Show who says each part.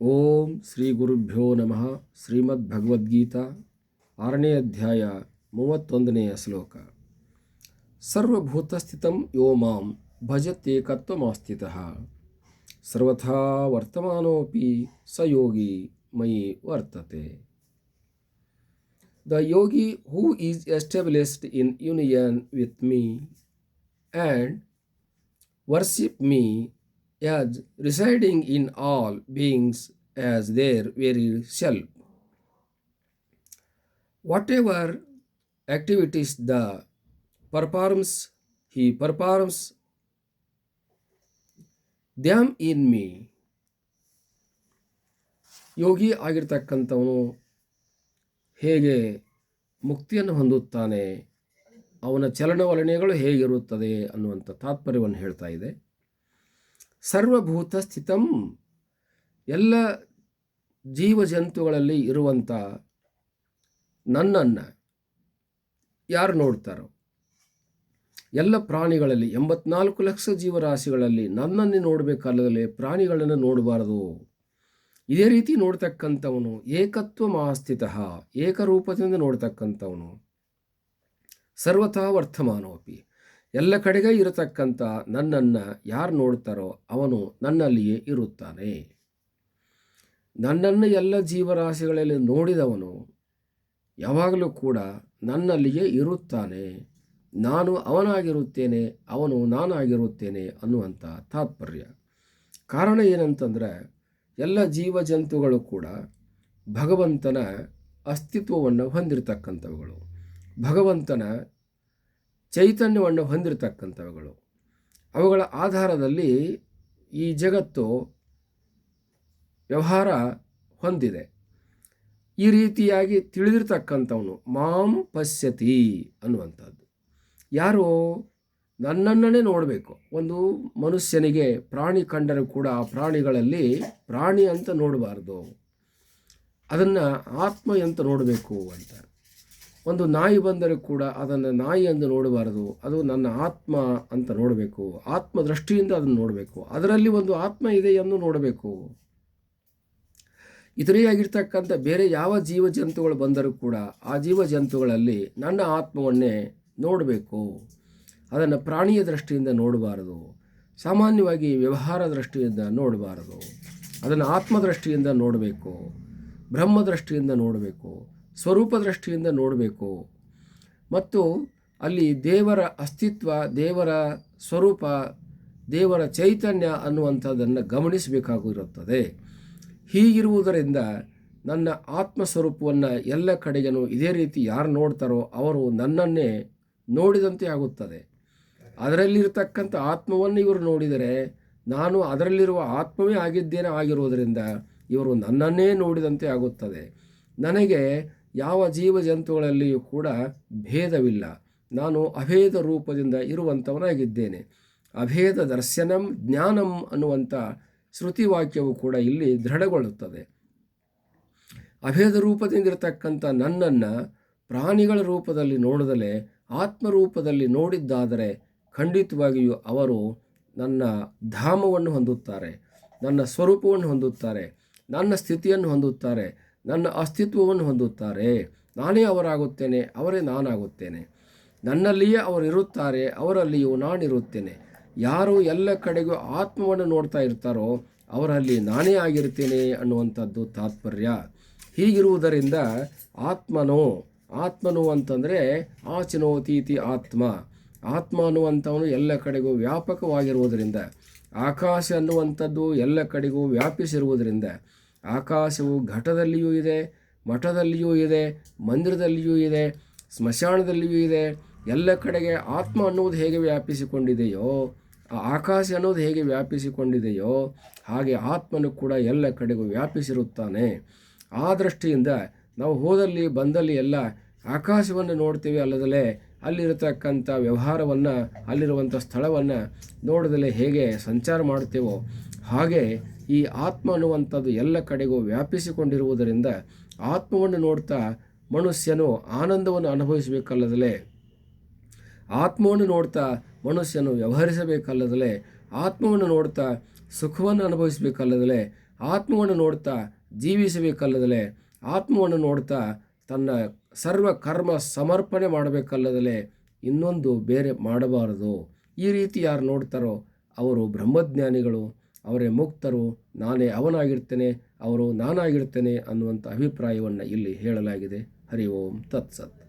Speaker 1: ಓಂ ಶ್ರೀ ಗುರುಭ್ಯೋ ನಮಃ. ಶ್ರೀಮದ್ ಭಗವದ್ಗೀತಾ 6ನೇ ಅಧ್ಯಾಯ 31ನೇ ಶ್ಲೋಕ. ಸರ್ವಭೂತಸ್ಥಿತಂ ಯೋ ಮಾಂ ಭಜತ್ಯೇಕತ್ವಮಾಸ್ಥಿತಃ ಸರ್ವಥಾ ವರ್ತಮಾನೋಪಿ ಸ ಯೋಗಿ ಮಯಿ ವರ್ತತೆ. The yogi who is established in union with me and worship me as residing in all beings as their very self. Whatever activities he performs them in me. Yogi ಆಗಿರ್ತಕ್ಕಂಥವನು ಹೇಗೆ ಮುಕ್ತಿಯನ್ನು ಹೊಂದುತ್ತಾನೆ, ಅವನ ಚಲನವಲನೆಗಳು ಹೇಗಿರುತ್ತದೆ ಅನ್ನುವಂಥ ತಾತ್ಪರ್ಯವನ್ನು ಹೇಳ್ತಾ ಇದೆ. ಸರ್ವಭೂತ ಸ್ಥಿತಂ, ಎಲ್ಲ ಜೀವಜಂತುಗಳಲ್ಲಿ ಇರುವಂಥ ನನ್ನನ್ನು ಯಾರು ನೋಡ್ತಾರೋ, ಎಲ್ಲ ಪ್ರಾಣಿಗಳಲ್ಲಿ 84 ಲಕ್ಷ ಜೀವರಾಶಿಗಳಲ್ಲಿ ನನ್ನನ್ನೇ ನೋಡಬೇಕಲ್ಲದೆ ಪ್ರಾಣಿಗಳನ್ನು ನೋಡಬಾರದು. ಇದೇ ರೀತಿ ನೋಡ್ತಕ್ಕಂಥವನು ಏಕತ್ವ ಮಾಸ್ಥಿತಃ, ಏಕರೂಪದಿಂದ ನೋಡ್ತಕ್ಕಂಥವನು. ಸರ್ವಥಾ ವರ್ತಮಾನೋಪಿ, ಎಲ್ಲ ಕಡೆಗೆ ಇರತಕ್ಕಂಥ ನನ್ನನ್ನು ಯಾರು ನೋಡ್ತಾರೋ ಅವನು ನನ್ನಲ್ಲಿಯೇ ಇರುತ್ತಾನೆ. ನನ್ನನ್ನು ಎಲ್ಲ ಜೀವರಾಶಿಗಳಲ್ಲಿ ನೋಡಿದವನು ಯಾವಾಗಲೂ ಕೂಡ ನನ್ನಲ್ಲಿಯೇ ಇರುತ್ತಾನೆ. ನಾನು ಅವನಾಗಿರುತ್ತೇನೆ, ಅವನು ನಾನಾಗಿರುತ್ತೇನೆ ಅನ್ನುವಂಥ ತಾತ್ಪರ್ಯ. ಕಾರಣ ಏನಂತಂದರೆ, ಎಲ್ಲ ಜೀವಜಂತುಗಳು ಕೂಡ ಭಗವಂತನ ಅಸ್ತಿತ್ವವನ್ನು ಹೊಂದಿರತಕ್ಕಂಥವುಗಳು, ಭಗವಂತನ ಚೈತನ್ಯವನ್ನು ಹೊಂದಿರತಕ್ಕಂಥವುಗಳು. ಅವುಗಳ ಆಧಾರದಲ್ಲಿ ಈ ಜಗತ್ತು ವ್ಯವಹಾರ ಹೊಂದಿದೆ. ಈ ರೀತಿಯಾಗಿ ತಿಳಿದಿರ್ತಕ್ಕಂಥವನು ಮಾಂ ಪಶ್ಯತಿ ಅನ್ನುವಂಥದ್ದು. ಯಾರು ನನ್ನನ್ನೇ ನೋಡಬೇಕು. ಒಂದು ಮನುಷ್ಯನಿಗೆ ಪ್ರಾಣಿ ಕಂಡರೂ ಕೂಡ ಆ ಪ್ರಾಣಿಗಳಲ್ಲಿ ಪ್ರಾಣಿ ಅಂತ ನೋಡಬಾರ್ದು, ಅದನ್ನು ಆತ್ಮ ಅಂತ ನೋಡಬೇಕು ಅಂತ. ಒಂದು ನಾಯಿ ಬಂದರೂ ಕೂಡ ಅದನ್ನು ನಾಯಿ ಎಂದು ನೋಡಬಾರದು, ಅದು ನನ್ನ ಆತ್ಮ ಅಂತ ನೋಡಬೇಕು. ಆತ್ಮ ದೃಷ್ಟಿಯಿಂದ ಅದನ್ನು ನೋಡಬೇಕು, ಅದರಲ್ಲಿ ಒಂದು ಆತ್ಮ ಇದೆ ಎಂದು ನೋಡಬೇಕು. ಇತರೆಯಾಗಿರ್ತಕ್ಕಂಥ ಬೇರೆ ಯಾವ ಜೀವಜಂತುಗಳು ಬಂದರೂ ಕೂಡ ಆ ಜೀವಜಂತುಗಳಲ್ಲಿ ನನ್ನ ಆತ್ಮವನ್ನೇ ನೋಡಬೇಕು. ಅದನ್ನು ಪ್ರಾಣಿಯ ದೃಷ್ಟಿಯಿಂದ ನೋಡಬಾರದು, ಸಾಮಾನ್ಯವಾಗಿ ವ್ಯವಹಾರ ದೃಷ್ಟಿಯಿಂದ ನೋಡಬಾರದು. ಅದನ್ನು ಆತ್ಮದೃಷ್ಟಿಯಿಂದ ನೋಡಬೇಕು, ಬ್ರಹ್ಮ ದೃಷ್ಟಿಯಿಂದ ನೋಡಬೇಕು, ಸ್ವರೂಪ ದೃಷ್ಟಿಯಿಂದ ನೋಡಬೇಕು. ಮತ್ತು ಅಲ್ಲಿ ದೇವರ ಅಸ್ತಿತ್ವ, ದೇವರ ಸ್ವರೂಪ, ದೇವರ ಚೈತನ್ಯ ಅನ್ನುವಂಥದ್ದನ್ನು ಗಮನಿಸಬೇಕಾಗಿರುತ್ತದೆ. ಹೀಗಿರುವುದರಿಂದ ನನ್ನ ಆತ್ಮಸ್ವರೂಪವನ್ನು ಎಲ್ಲ ಕಡೆಗೂ ಇದೇ ರೀತಿ ಯಾರು ನೋಡ್ತಾರೋ ಅವರು ನನ್ನನ್ನೇ ನೋಡಿದಂತೆ ಆಗುತ್ತದೆ. ಅದರಲ್ಲಿರ್ತಕ್ಕಂಥ ಆತ್ಮವನ್ನು ಇವರು ನೋಡಿದರೆ ನಾನು ಅದರಲ್ಲಿರುವ ಆತ್ಮವೇ ಆಗಿರುವುದರಿಂದ ಇವರು ನನ್ನನ್ನೇ ನೋಡಿದಂತೆ ಆಗುತ್ತದೆ. ನನಗೆ ಯಾವ ಜೀವಜಂತುಗಳಲ್ಲಿಯೂ ಕೂಡ ಭೇದವಿಲ್ಲ. ನಾನು ಅಭೇದ ರೂಪದಿಂದ ಇರುವಂಥವನಾಗಿದ್ದೇನೆ. ಅಭೇದ ದರ್ಶನಂ ಜ್ಞಾನಂ ಅನ್ನುವಂಥ ಶ್ರುತಿವಾಕ್ಯವು ಕೂಡ ಇಲ್ಲಿ ದೃಢಗೊಳ್ಳುತ್ತದೆ. ಅಭೇದ ರೂಪದಿಂದಿರತಕ್ಕಂಥ ನನ್ನನ್ನು ಪ್ರಾಣಿಗಳ ರೂಪದಲ್ಲಿ ನೋಡದಲೇ ಆತ್ಮರೂಪದಲ್ಲಿ ನೋಡಿದ್ದಾದರೆ ಖಂಡಿತವಾಗಿಯೂ ಅವರು ನನ್ನ ಧಾಮವನ್ನು ಹೊಂದುತ್ತಾರೆ, ನನ್ನ ಸ್ವರೂಪವನ್ನು ಹೊಂದುತ್ತಾರೆ, ನನ್ನ ಸ್ಥಿತಿಯನ್ನು ಹೊಂದುತ್ತಾರೆ, ನನ್ನ ಅಸ್ತಿತ್ವವನ್ನು ಹೊಂದುತ್ತಾರೆ. ನಾನೇ ಅವರಾಗುತ್ತೇನೆ, ಅವರೇ ನಾನಾಗುತ್ತೇನೆ. ನನ್ನಲ್ಲಿಯೇ ಅವರಿರುತ್ತಾರೆ, ಅವರಲ್ಲಿಯೂ ನಾನಿರುತ್ತೇನೆ. ಯಾರು ಎಲ್ಲ ಕಡೆಗೂ ಆತ್ಮವನ್ನು ನೋಡ್ತಾ ಇರ್ತಾರೋ ಅವರಲ್ಲಿ ನಾನೇ ಆಗಿರ್ತೇನೆ ಅನ್ನುವಂಥದ್ದು ತಾತ್ಪರ್ಯ. ಹೀಗಿರುವುದರಿಂದ ಆತ್ಮನು ಅಂತಂದರೆ ಆಚನೋತೀತಿ ಆತ್ಮ. ಆತ್ಮ ಅನ್ನುವಂಥವನು ಎಲ್ಲ ಕಡೆಗೂ ವ್ಯಾಪಕವಾಗಿರುವುದರಿಂದ, ಆಕಾಶ ಅನ್ನುವಂಥದ್ದು ಎಲ್ಲ ಕಡೆಗೂ ವ್ಯಾಪಿಸಿರುವುದರಿಂದ, ಆಕಾಶವು ಘಟದಲ್ಲಿಯೂ ಇದೆ, ಮಠದಲ್ಲಿಯೂ ಇದೆ, ಮಂದಿರದಲ್ಲಿಯೂ ಇದೆ, ಸ್ಮಶಾನದಲ್ಲಿಯೂ ಇದೆ. ಎಲ್ಲ ಕಡೆಗೆ ಆತ್ಮ ಅನ್ನುವುದು ಹೇಗೆ ವ್ಯಾಪಿಸಿಕೊಂಡಿದೆಯೋ, ಆ ಆಕಾಶ ಅನ್ನೋದು ಹೇಗೆ ವ್ಯಾಪಿಸಿಕೊಂಡಿದೆಯೋ ಹಾಗೆ ಆತ್ಮನು ಕೂಡ ಎಲ್ಲ ಕಡೆಗೂ ವ್ಯಾಪಿಸಿರುತ್ತಾನೆ. ಆ ದೃಷ್ಟಿಯಿಂದ ನಾವು ಹೋದಲ್ಲಿ ಬಂದಲ್ಲಿ ಎಲ್ಲ ಆಕಾಶವನ್ನು ನೋಡ್ತೀವಿ, ಅಲ್ಲದಲೇ ಅಲ್ಲಿರತಕ್ಕಂಥ ವ್ಯವಹಾರವನ್ನು, ಅಲ್ಲಿರುವಂಥ ಸ್ಥಳವನ್ನು ನೋಡದಲೇ ಹೇಗೆ ಸಂಚಾರ ಮಾಡ್ತೇವೋ ಹಾಗೆ ಈ ಆತ್ಮ ಅನ್ನುವಂಥದ್ದು ಎಲ್ಲ ಕಡೆಗೂ ವ್ಯಾಪಿಸಿಕೊಂಡಿರುವುದರಿಂದ ಆತ್ಮವನ್ನು ನೋಡ್ತಾ ಮನುಷ್ಯನು ಆನಂದವನ್ನು ಅನುಭವಿಸಬೇಕಲ್ಲದಲೇ, ಆತ್ಮವನ್ನು ನೋಡ್ತಾ ಮನುಷ್ಯನು ವ್ಯವಹರಿಸಬೇಕಲ್ಲದಲೇ, ಆತ್ಮವನ್ನು ನೋಡ್ತಾ ಸುಖವನ್ನು ಅನುಭವಿಸಬೇಕಲ್ಲದಲೇ, ಆತ್ಮವನ್ನು ನೋಡ್ತಾ ಜೀವಿಸಬೇಕಲ್ಲದಲೇ, ಆತ್ಮವನ್ನು ನೋಡ್ತಾ ತನ್ನ ಸರ್ವ ಕರ್ಮ ಸಮರ್ಪಣೆ ಮಾಡಬೇಕಲ್ಲದಲೇ ಇನ್ನೊಂದು ಬೇರೆ ಮಾಡಬಾರದು. ಈ ರೀತಿ ಯಾರು ನೋಡ್ತಾರೋ ಅವರು ಬ್ರಹ್ಮಜ್ಞಾನಿಗಳು, ಅವರೇ ಮುಕ್ತರು. ನಾನೇ ಅವನಾಗಿರ್ತೇನೆ, ಅವರು ನಾನಾಗಿರ್ತೇನೆ ಅನ್ನುವಂಥ ಅಭಿಪ್ರಾಯವನ್ನು ಇಲ್ಲಿ ಹೇಳಲಾಗಿದೆ. ಹರಿ ಓಂ ತತ್ಸತ್.